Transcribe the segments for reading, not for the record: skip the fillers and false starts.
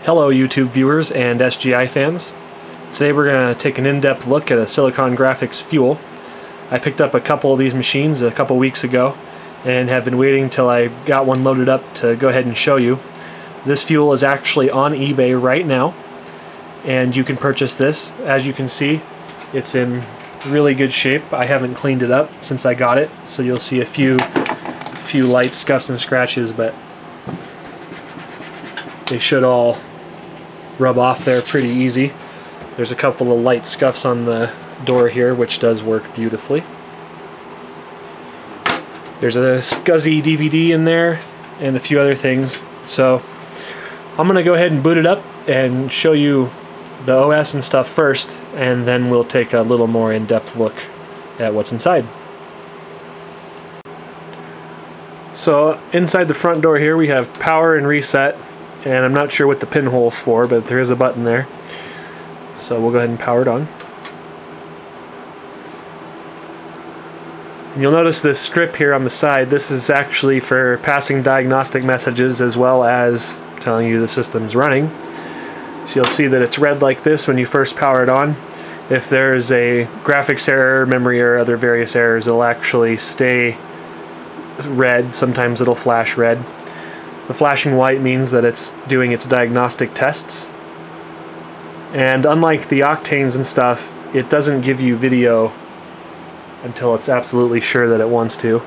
Hello YouTube viewers and SGI fans. Today we're going to take an in-depth look at a Silicon Graphics fuel. I picked up a couple of these machines a couple weeks ago and have been waiting till I got one loaded up to go ahead and show you. This fuel is actually on eBay right now and you can purchase this. As you can see, it's in really good shape. I haven't cleaned it up since I got it, so you'll see a few light scuffs and scratches, but they should all rub off there pretty easy. There's a couple of light scuffs on the door here, which does work beautifully. There's a SCSI DVD in there and a few other things. So I'm gonna go ahead and boot it up and show you the OS and stuff first, and then we'll take a little more in-depth look at what's inside. So inside the front door here we have power and reset, and I'm not sure what the pinhole's for, but there is a button there. So we'll go ahead and power it on. And you'll notice this strip here on the side. This is actually for passing diagnostic messages as well as telling you the system's running. So you'll see that it's red like this when you first power it on. If there's a graphics error, memory error, other various errors, it'll actually stay red. Sometimes it'll flash red. The flashing white means that it's doing its diagnostic tests. And unlike the octanes and stuff, it doesn't give you video until it's absolutely sure that it wants to.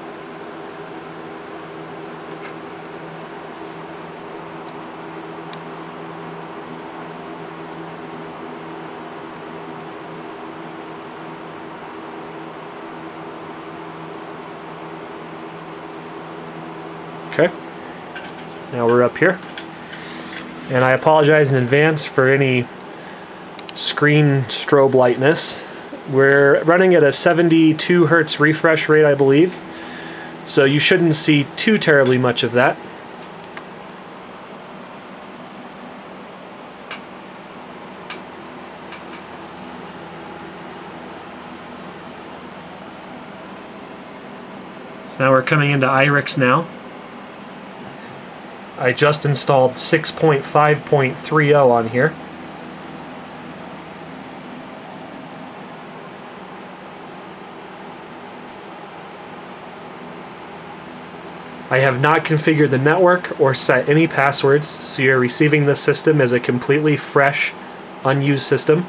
Okay. Now we're up here, and I apologize in advance for any screen strobe lightness. We're running at a 72 Hertz refresh rate, I believe, so you shouldn't see too terribly much of that. So now we're coming into IREX now. I just installed 6.5.30 on here. I have not configured the network or set any passwords, so you're receiving this system as a completely fresh, unused system.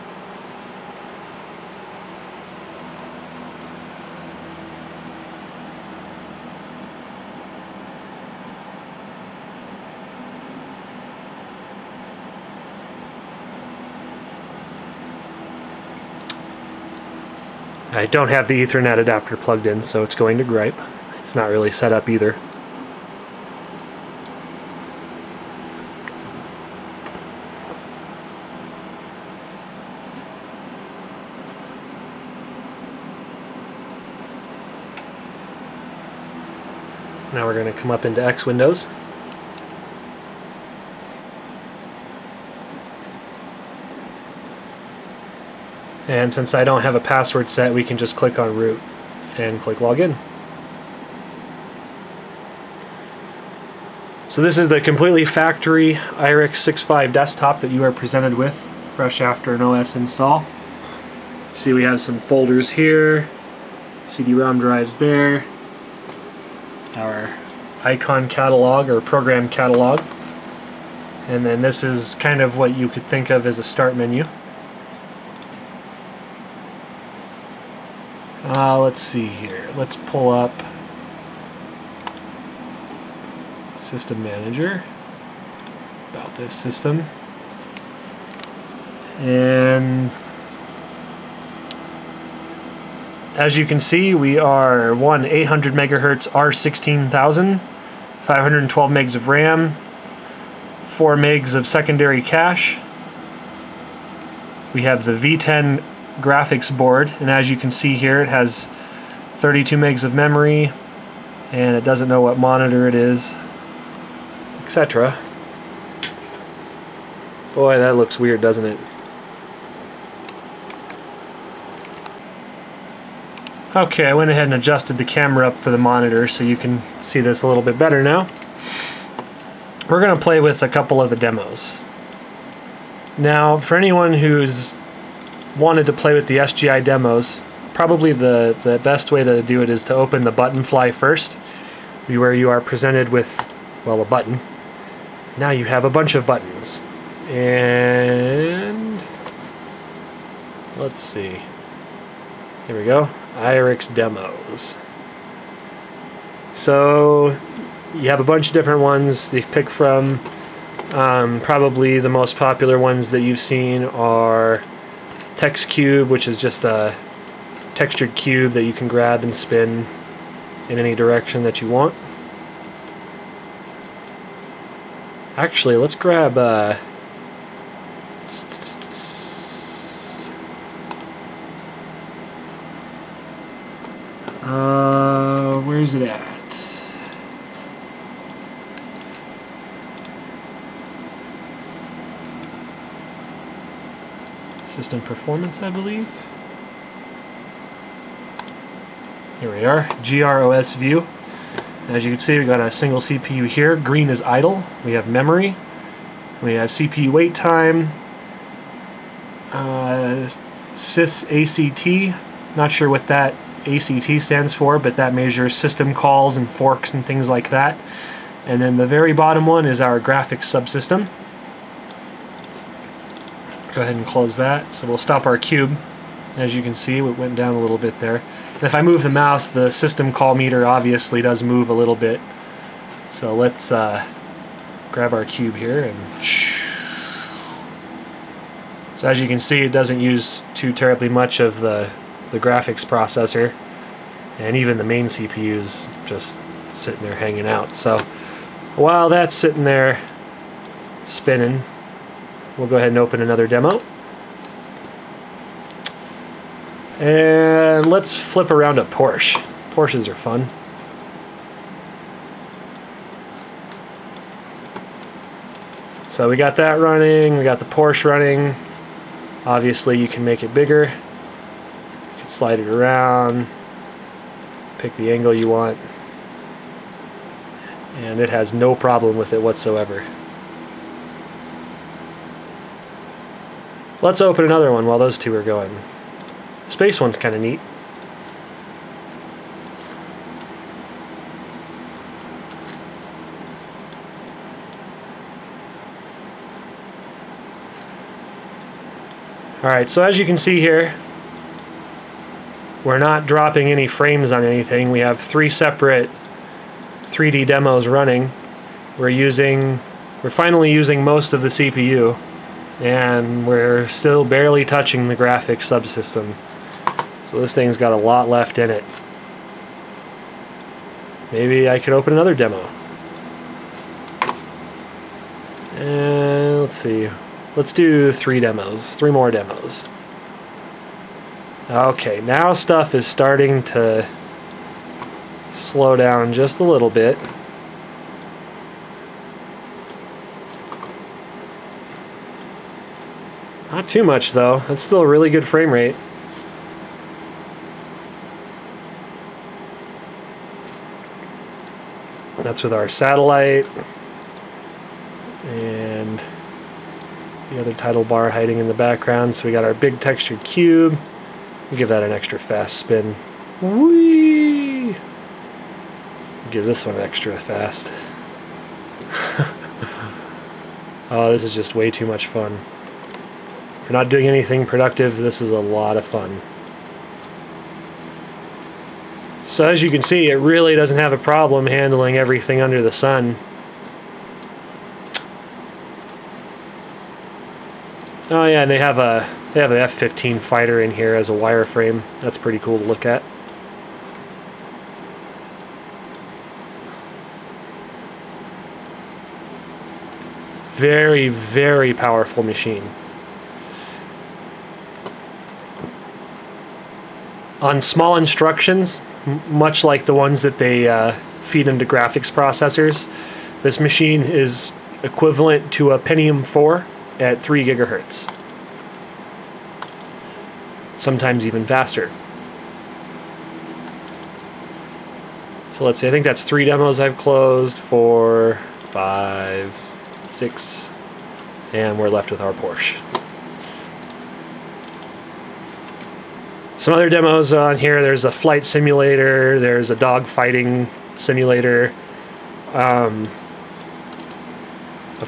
I don't have the Ethernet adapter plugged in, so it's going to gripe. It's not really set up either. Now we're going to come up into X Windows. And since I don't have a password set, we can just click on root and click login. So this is the completely factory IREX 6.5 desktop that you are presented with fresh after an OS install. See, we have some folders here, CD-ROM drives there, our icon catalog or program catalog, and then this is kind of what you could think of as a start menu. Let's see here. Let's pull up System Manager, about this system, and as you can see, we are 800 megahertz R16000, 512 megs of RAM, 4 megs of secondary cache. We have the V10 graphics board, and as you can see here, it has 32 megs of memory, and it doesn't know what monitor it is, etc. Boy, that looks weird, doesn't it? Okay, I went ahead and adjusted the camera up for the monitor so you can see this a little bit better now. We're going to play with a couple of the demos. Now, for anyone who's wanted to play with the SGI demos, probably the best way to do it is to open the button fly first, where you are presented with, well, a button. Now you have a bunch of buttons. And let's see. Here we go. IREX demos. So you have a bunch of different ones to pick from. Probably the most popular ones that you've seen are Text Cube, which is just a textured cube that you can grab and spin in any direction that you want. Actually, let's grab where's it at? System performance, I believe. Here we are, GROS view. As you can see, we got a single CPU here. Green is idle. We have memory. We have CPU wait time. Sys ACT. Not sure what that ACT stands for, but that measures system calls and forks and things like that. And then the very bottom one is our graphics subsystem. Go ahead and close that. So we'll stop our cube. As you can see, it went down a little bit there. And if I move the mouse, the system call meter obviously does move a little bit. So let's grab our cube here and so as you can see, it doesn't use too terribly much of the graphics processor, and even the main CPU is just sitting there hanging out. So while that's sitting there spinning, we'll go ahead and open another demo. And let's flip around a Porsche. Porsches are fun. So we got that running, we got the Porsche running. Obviously you can make it bigger. You can slide it around, pick the angle you want. And it has no problem with it whatsoever. Let's open another one while those two are going. The space one's kind of neat. Alright, so as you can see here, we're not dropping any frames on anything. We have 3 separate 3D demos running. We're finally using most of the CPU, and we're still barely touching the graphics subsystem. So this thing's got a lot left in it. Maybe I could open another demo. And let's see. Let's do 3 more demos. Okay, now stuff is starting to slow down just a little bit. Not too much though. That's still a really good frame rate. That's with our satellite and the other title bar hiding in the background. So we got our big textured cube. We'll give that an extra fast spin. Whee! Give this one extra fast. Oh, this is just way too much fun. If you're not doing anything productive, this is a lot of fun. So as you can see, it really doesn't have a problem handling everything under the sun. Oh yeah, and they have an F-15 fighter in here as a wireframe. That's pretty cool to look at. Very, very powerful machine. On small instructions, much like the ones that they feed into graphics processors, this machine is equivalent to a Pentium 4 at 3 gigahertz. Sometimes even faster. So let's see, I think that's 3 demos I've closed. 4, 5, 6, and we're left with our Porsche. Some other demos on here, there's a flight simulator, there's a dog fighting simulator. Of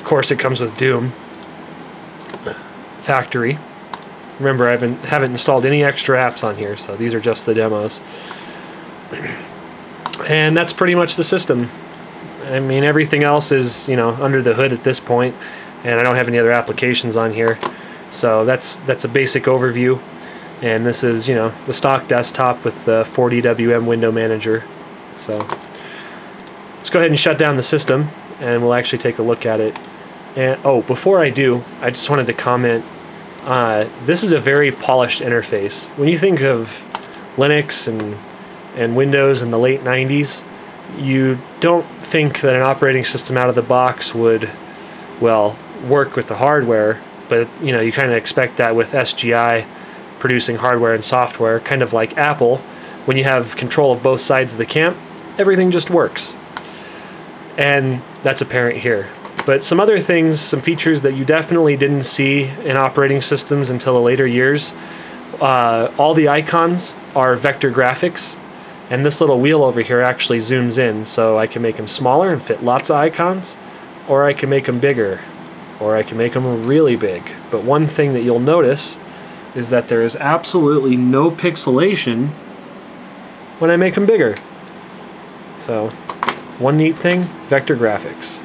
course it comes with Doom Factory. Remember, I haven't installed any extra apps on here, so these are just the demos. And that's pretty much the system. I mean, everything else is, you know, under the hood at this point, and I don't have any other applications on here. So that's a basic overview. And this is, you know, the stock desktop with the 40WM window manager. So let's go ahead and shut down the system, and we'll actually take a look at it. And oh, before I do, I just wanted to comment. This is a very polished interface. When you think of Linux and Windows in the late 90s, you don't think that an operating system out of the box would, well, work with the hardware, but you know, you kind of expect that with SGI producing hardware and software, kind of like Apple. When you have control of both sides of the camp, everything just works. And that's apparent here. But some other things, some features that you definitely didn't see in operating systems until the later years, all the icons are vector graphics, and this little wheel over here actually zooms in, so I can make them smaller and fit lots of icons, or I can make them bigger, or I can make them really big. But one thing that you'll notice is that there is absolutely no pixelation when I make them bigger. So, one neat thing, vector graphics.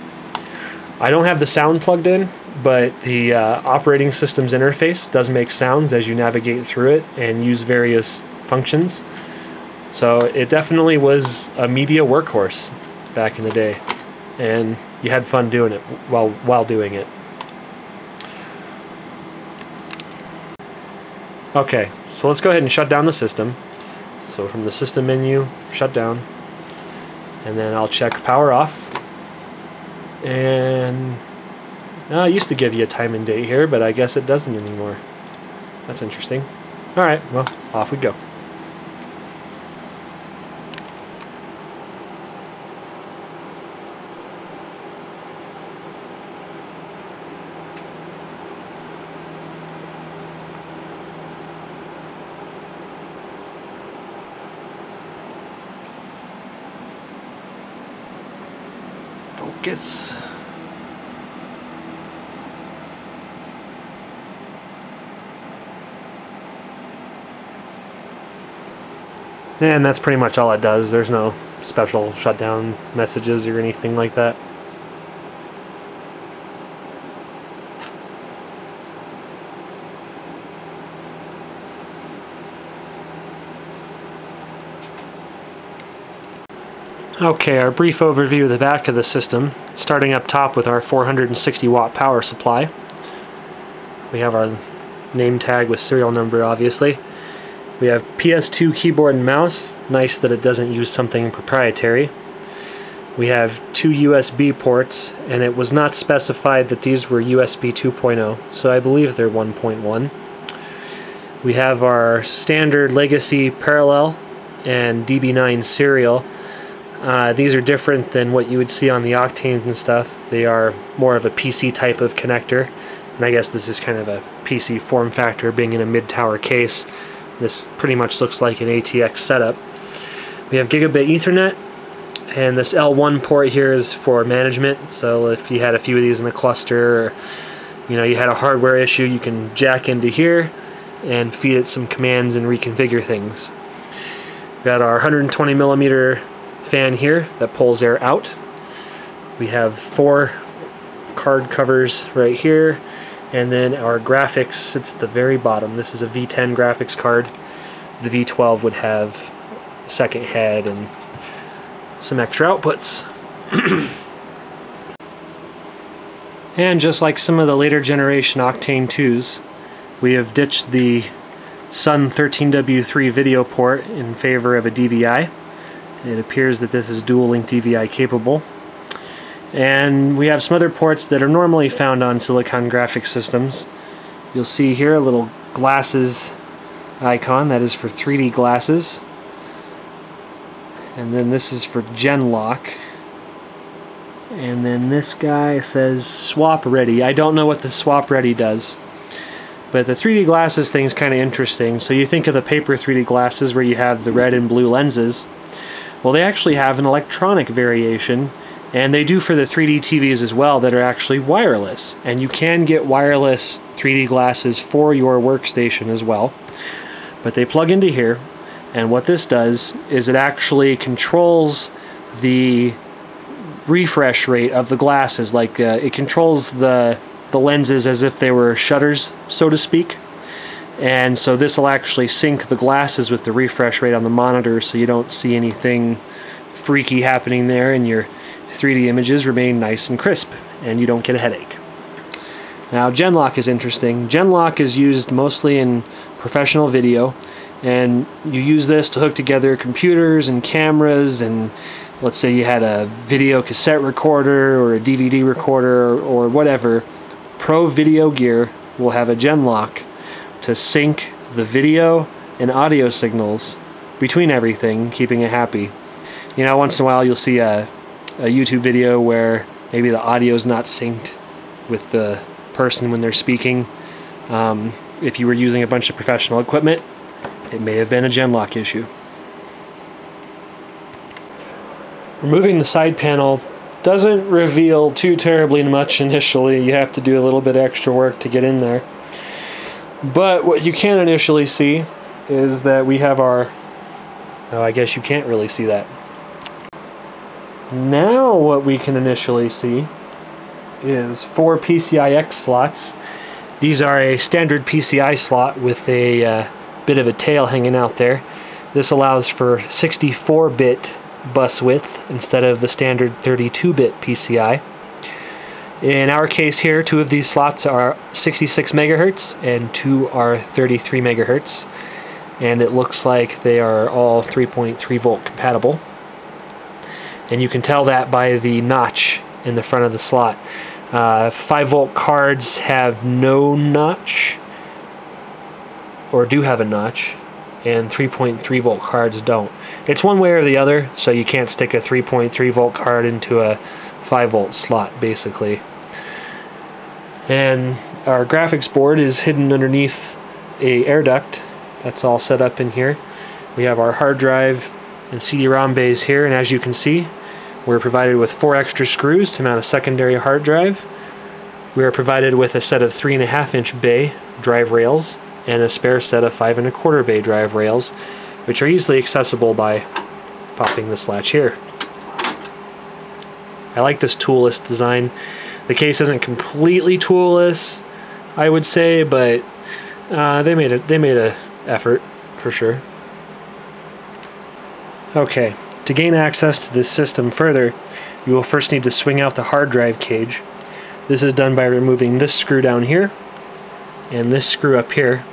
I don't have the sound plugged in, but the operating system's interface does make sounds as you navigate through it and use various functions. So it definitely was a media workhorse back in the day, and you had fun doing it while doing it. Okay, so let's go ahead and shut down the system. So from the system menu, shut down, and then I'll check power off. And it used to give you a time and date here, but I guess it doesn't anymore. That's interesting. Alright, well, off we go. Focus. And that's pretty much all it does. There's no special shutdown messages or anything like that. Okay, our brief overview of the back of the system, starting up top with our 460 watt power supply. We have our name tag with serial number, obviously. We have PS2 keyboard and mouse, nice that it doesn't use something proprietary. We have 2 USB ports, and it was not specified that these were USB 2.0, so I believe they're 1.1. We have our standard legacy parallel and DB9 serial. These are different than what you would see on the Octanes and stuff. They are more of a PC type of connector, and I guess this is kind of a PC form factor, being in a mid-tower case. This pretty much looks like an ATX setup. We have gigabit Ethernet, and this L1 port here is for management, so if you had a few of these in the cluster, or you had a hardware issue, you can jack into here and feed it some commands and reconfigure things. We've got our 120 millimeter fan here that pulls air out. We have 4 card covers right here, and then our graphics sits at the very bottom. This is a V10 graphics card. The V12 would have a second head and some extra outputs. And just like some of the later generation Octane 2s, we have ditched the Sun 13W3 video port in favor of a DVI. It appears that this is dual link DVI capable. And we have some other ports that are normally found on Silicon graphics systems. You'll see here a little glasses icon, that is for 3D glasses. And then this is for Genlock. And then this guy says swap ready. I don't know what the swap ready does. But the 3D glasses thing is kind of interesting. So you think of the paper 3D glasses where you have the red and blue lenses. Well, they actually have an electronic variation, and they do for the 3D TVs as well that are actually wireless. And you can get wireless 3D glasses for your workstation as well. But they plug into here, and what this does is it actually controls the refresh rate of the glasses. Like it controls the lenses as if they were shutters, so to speak. And so this will actually sync the glasses with the refresh rate on the monitor, so you don't see anything freaky happening there, and your 3D images remain nice and crisp, and you don't get a headache. Now, Genlock is interesting. Genlock is used mostly in professional video, and you use this to hook together computers and cameras, and let's say you had a video cassette recorder or a DVD recorder or whatever. Pro video gear will have a Genlock to sync the video and audio signals between everything, keeping it happy. You know, once in a while you'll see a YouTube video where maybe the audio is not synced with the person when they're speaking. If you were using a bunch of professional equipment, it may have been a Genlock issue. Removing the side panel doesn't reveal too terribly much initially. You have to do a little bit extra work to get in there. But what you can initially see is that we have our... Oh, I guess you can't really see that. Now what we can initially see is 4 PCI-X slots. These are a standard PCI slot with a bit of a tail hanging out there. This allows for 64-bit bus width instead of the standard 32-bit PCI. In our case here, 2 of these slots are 66 megahertz and 2 are 33 megahertz, and it looks like they are all 3.3 volt compatible. And you can tell that by the notch in the front of the slot. 5 volt cards have no notch, or do have a notch, and 3.3 volt cards don't. It's one way or the other, so you can't stick a 3.3 volt card into a 5 volt slot, basically. And our graphics board is hidden underneath a air duct. That's all set up in here. We have our hard drive and CD-ROM bays here, and as you can see, we're provided with 4 extra screws to mount a secondary hard drive. We are provided with a set of 3.5-inch bay drive rails and a spare set of 5.25 bay drive rails, which are easily accessible by popping this latch here. I like this toolless design. The case isn't completely toolless, I would say, but they made a effort for sure. Okay, to gain access to this system further, you will first need to swing out the hard drive cage. This is done by removing this screw down here and this screw up here.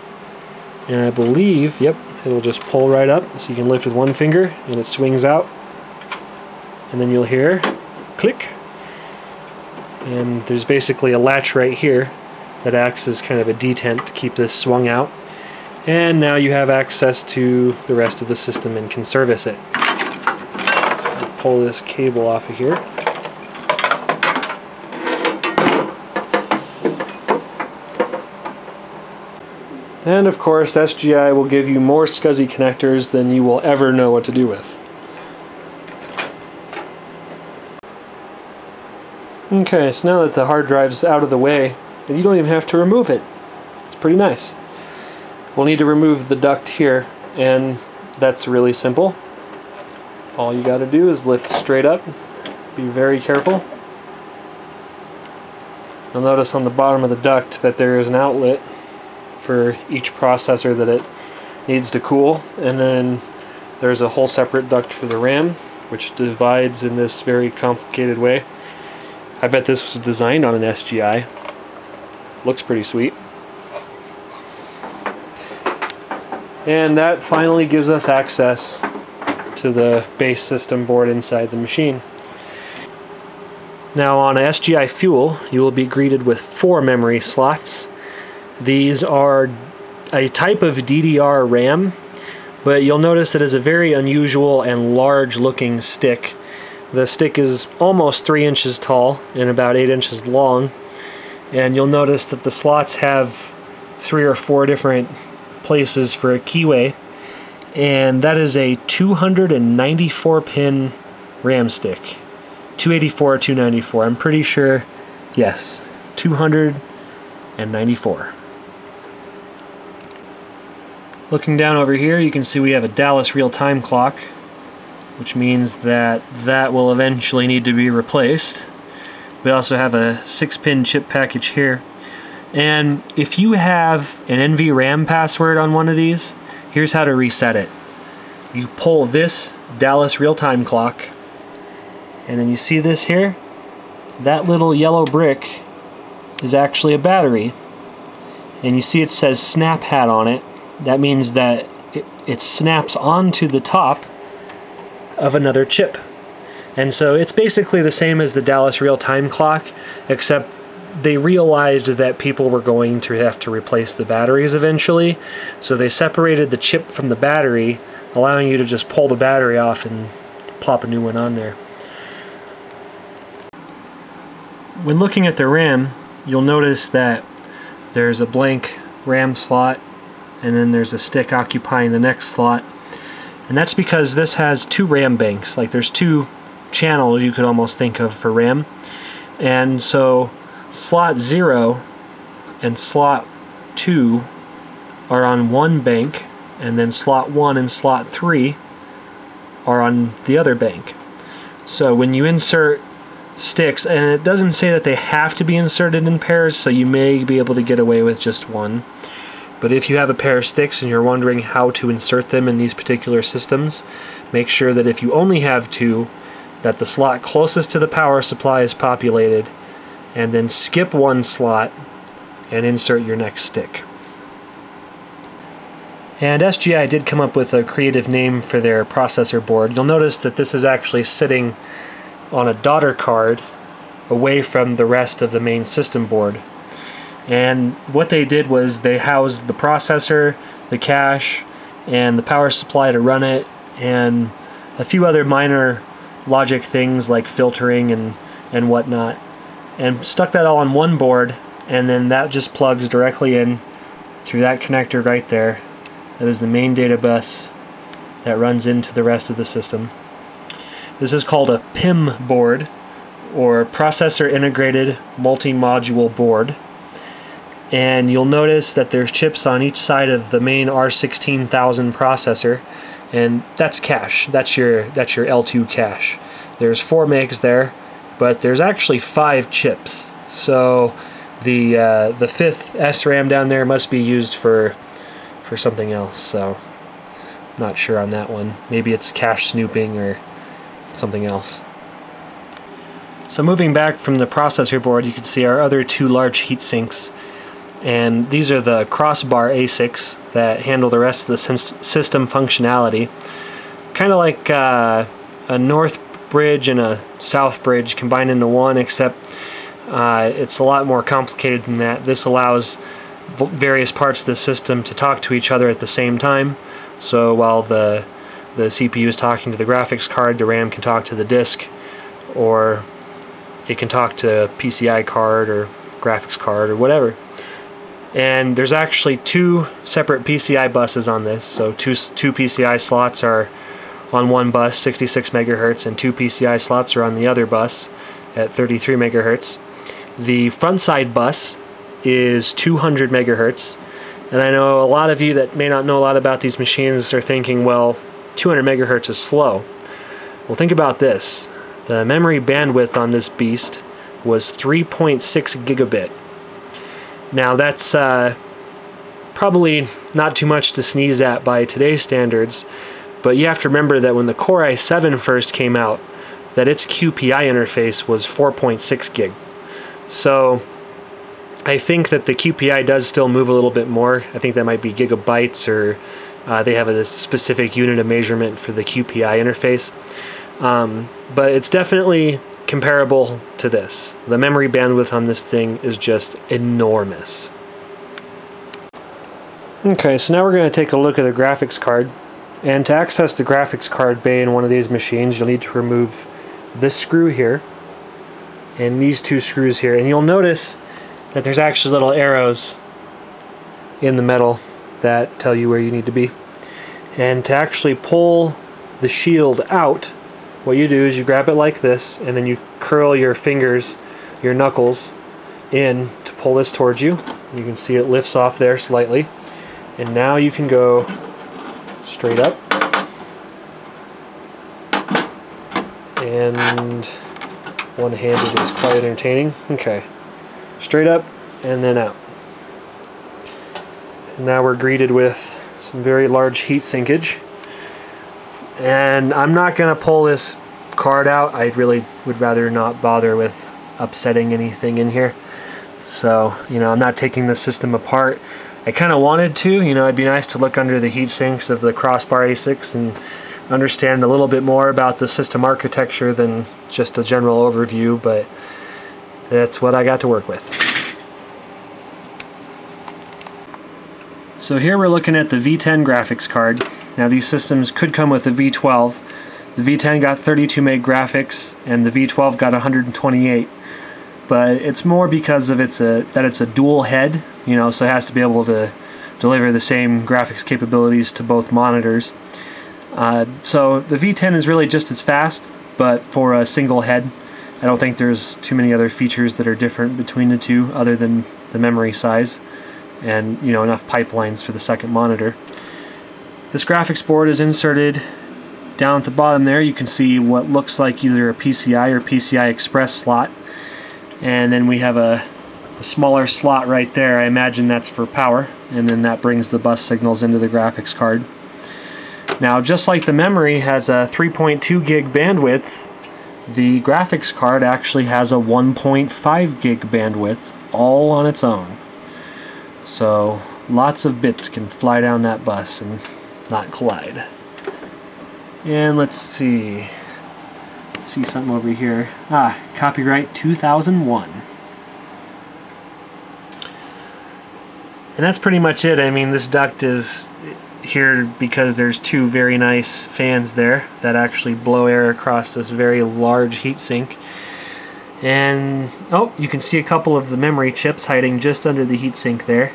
And I believe, yep, it'll just pull right up, so you can lift with one finger and it swings out. And then you'll hear click. And there's basically a latch right here that acts as kind of a detent to keep this swung out. And now you have access to the rest of the system and can service it. So I'll pull this cable off of here. And of course, SGI will give you more SCSI connectors than you will ever know what to do with. Okay, so now that the hard drive's out of the way, you don't even have to remove it. It's pretty nice. We'll need to remove the duct here, and that's really simple. All you gotta do is lift straight up. Be very careful. You'll notice on the bottom of the duct that there is an outlet for each processor that it needs to cool, and then there's a whole separate duct for the RAM, which divides in this very complicated way. I bet this was designed on an SGI. Looks pretty sweet. And that finally gives us access to the base system board inside the machine. Now on a SGI Fuel, you will be greeted with 4 memory slots. These are a type of DDR RAM, but you'll notice that it's a very unusual and large looking stick. The stick is almost 3 inches tall and about 8 inches long, and you'll notice that the slots have 3 or 4 different places for a keyway, and that is a 294 pin RAM stick. 284 or 294, I'm pretty sure, yes, 294. Looking down over here, you can see we have a Dallas real-time clock, which means that that will eventually need to be replaced. We also have a 6-pin chip package here. And if you have an NVRAM password on one of these, here's how to reset it. You pull this Dallas real-time clock, and then you see this here? That little yellow brick is actually a battery. And you see it says snap hat on it. That means that it snaps onto the top of another chip. And so it's basically the same as the Dallas real-time clock, except they realized that people were going to have to replace the batteries eventually, so they separated the chip from the battery, allowing you to just pull the battery off and plop a new one on there. When looking at the RAM, you'll notice that there's a blank RAM slot, and then there's a stick occupying the next slot. And that's because this has 2 RAM banks. Like, there's 2 channels you could almost think of for RAM. And so slot 0 and slot 2 are on one bank, and then slot 1 and slot 3 are on the other bank. So when you insert sticks, and it doesn't say that they have to be inserted in pairs, so you may be able to get away with just one. But if you have a pair of sticks and you're wondering how to insert them in these particular systems, make sure that if you only have 2, that the slot closest to the power supply is populated, and then skip 1 slot and insert your next stick. And SGI did come up with a creative name for their processor board. You'll notice that this is actually sitting on a daughter card away from the rest of the main system board. And what they did was they housed the processor, the cache, and the power supply to run it, and a few other minor logic things like filtering and whatnot, and stuck that all on one board, and then that just plugs directly in through that connector right there. That is the main data bus that runs into the rest of the system. This is called a PIM board, or Processor Integrated Multi-Module Board. And you'll notice that there's chips on each side of the main R16000 processor, and that's cache. That's your L2 cache. There's 4 MIGs there, but there's actually 5 chips. So the 5th SRAM down there must be used for something else. So not sure on that one. Maybe it's cache snooping or something else. So moving back from the processor board, you can see our other 2 large heat sinks. And these are the crossbar ASICs that handle the rest of the system functionality. Kind of like a north bridge and a south bridge combined into one, except it's a lot more complicated than that. This allows various parts of the system to talk to each other at the same time. So while the CPU is talking to the graphics card, the RAM can talk to the disk, or it can talk to PCI card or graphics card or whatever. And there's actually 2 separate PCI buses on this. So two PCI slots are on one bus, 66 megahertz, and 2 PCI slots are on the other bus at 33 megahertz. The front side bus is 200 megahertz. And I know a lot of you that may not know a lot about these machines are thinking, well, 200 megahertz is slow. Well, think about this. The memory bandwidth on this beast was 3.6 gigabit. Now that's probably not too much to sneeze at by today's standards, but you have to remember that when the Core i7 first came out, that its QPI interface was 4.6 gig. So I think that the QPI does still move a little bit more. I think that might be gigabytes, or they have a specific unit of measurement for the QPI interface. But it's definitely comparable to this. The memory bandwidth on this thing is just enormous. Okay, so now we're going to take a look at the graphics card. And to access the graphics card bay in one of these machines, you'll need to remove this screw here and these two screws here, and you'll notice that there's actually little arrows in the metal that tell you where you need to be. And to actually pull the shield out, what you do is you grab it like this, and then you curl your fingers, your knuckles, in to pull this towards you. You can see it lifts off there slightly, and now you can go straight up, and one-handed is quite entertaining. Okay, straight up and then out. And now we're greeted with some very large heat sinkage. And I'm not going to pull this card out. I really would rather not bother with upsetting anything in here. So, you know, I'm not taking the system apart. I kind of wanted to, you know, it'd be nice to look under the heat sinks of the crossbar ASICs and understand a little bit more about the system architecture than just a general overview, but that's what I got to work with. So here we're looking at the V10 graphics card. Now these systems could come with a V12. The V10 got 32 meg graphics and the V12 got 128. But it's more because of that it's a dual head, you know, so it has to be able to deliver the same graphics capabilities to both monitors. So the V10 is really just as fast, but for a single head. I don't think there's too many other features that are different between the two other than the memory size and, you know, enough pipelines for the second monitor. This graphics board is inserted down at the bottom there. You can see what looks like either a PCI or PCI Express slot. And then we have a smaller slot right there. I imagine that's for power, and then that brings the bus signals into the graphics card. Now, just like the memory has a 3.2 gig bandwidth, the graphics card actually has a 1.5 gig bandwidth all on its own. So lots of bits can fly down that bus and not collide. And let's see something over here. Copyright 2001. And that's pretty much it. I mean, this duct is here because there's two very nice fans there that actually blow air across this very large heatsink. And oh, you can see a couple of the memory chips hiding just under the heatsink there.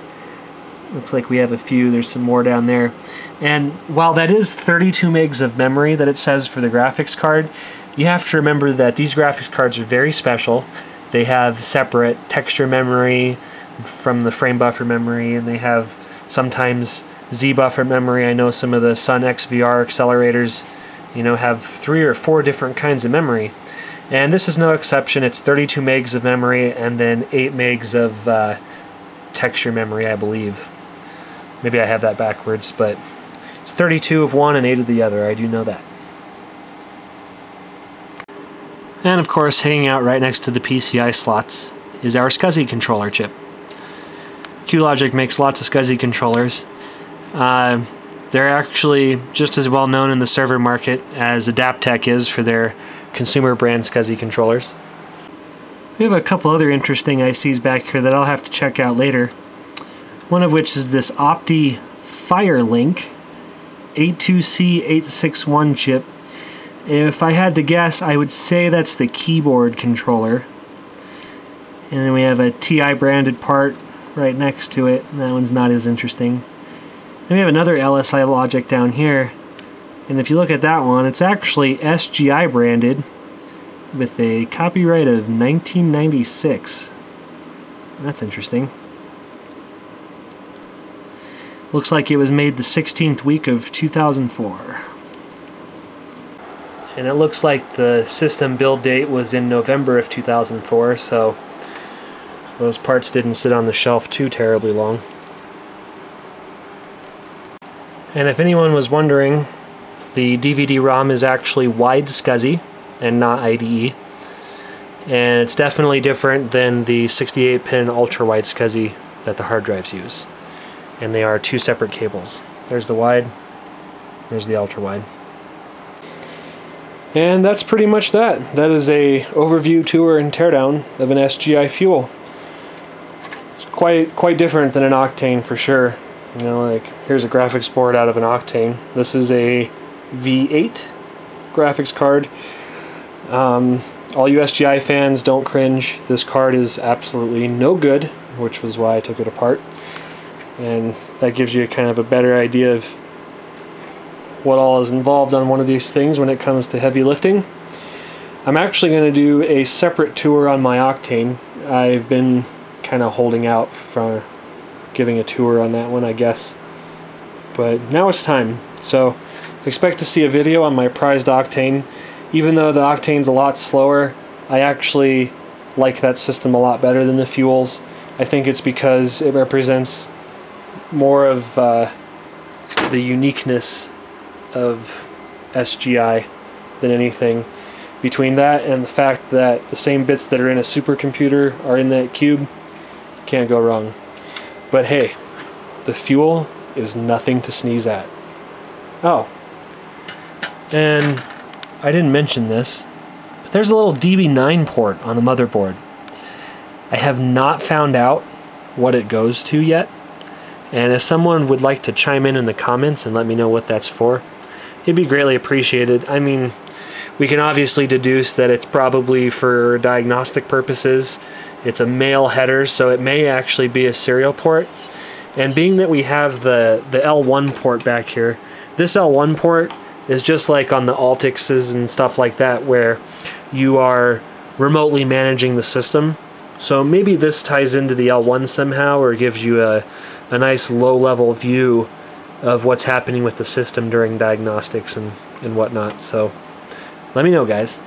Looks like we have a few. There's some more down there. And while that is 32 megs of memory that it says for the graphics card, you have to remember that these graphics cards are very special. They have separate texture memory from the frame buffer memory, and they have sometimes Z buffer memory. I know some of the Sun XVR accelerators, you know, have 3 or 4 different kinds of memory. And this is no exception. It's 32 megs of memory and then 8 megs of texture memory, I believe. Maybe I have that backwards, but it's 32 of one and 8 of the other. I do know that. And of course, hanging out right next to the PCI slots is our SGI controller chip. QLogic makes lots of SGI controllers. They're actually just as well known in the server market as Adaptec is for their consumer brand SGI controllers. We have a couple other interesting ICs back here that I'll have to check out later. One of which is this Opti Firelink 82C861 chip. If I had to guess, I would say that's the keyboard controller. And then we have a TI branded part right next to it, and that one's not as interesting. Then we have another LSI logic down here, and if you look at that one, it's actually SGI branded with a copyright of 1996. That's interesting. Looks like it was made the 16th week of 2004. And it looks like the system build date was in November of 2004, so those parts didn't sit on the shelf too terribly long. And if anyone was wondering, the DVD-ROM is actually wide SCSI and not IDE. And it's definitely different than the 68-pin ultra-wide SCSI that the hard drives use. And they are 2 separate cables. There's the wide, there's the ultra-wide. And that's pretty much that. That is a overview, tour, and teardown of an SGI Fuel. It's quite different than an Octane for sure. You know, like, here's a graphics board out of an Octane. This is a V8 graphics card. All you SGI fans, don't cringe. This card is absolutely no good, which was why I took it apart. And that gives you kind of a better idea of what all is involved on one of these things when it comes to heavy lifting. I'm actually going to do a separate tour on my octane. I've been kind of holding out for giving a tour on that one, I guess. But now it's time. So expect to see a video on my prized octane. Even though the octane's a lot slower, I actually like that system a lot better than the fuels. I think it's because it represents more of the uniqueness of SGI than anything. Between that and the fact that the same bits that are in a supercomputer are in that cube, can't go wrong. But hey, the fuel is nothing to sneeze at. Oh, and I didn't mention this, but there's a little DB9 port on the motherboard. I have not found out what it goes to yet, and if someone would like to chime in the comments and let me know what that's for, it'd be greatly appreciated. I mean, we can obviously deduce that it's probably for diagnostic purposes. It's a male header, so it may actually be a serial port. And being that we have the L1 port back here, this L1 port is just like on the Altixes and stuff like that, where you are remotely managing the system. So maybe this ties into the L1 somehow, or gives you a nice low-level view of what's happening with the system during diagnostics and whatnot. So let me know, guys.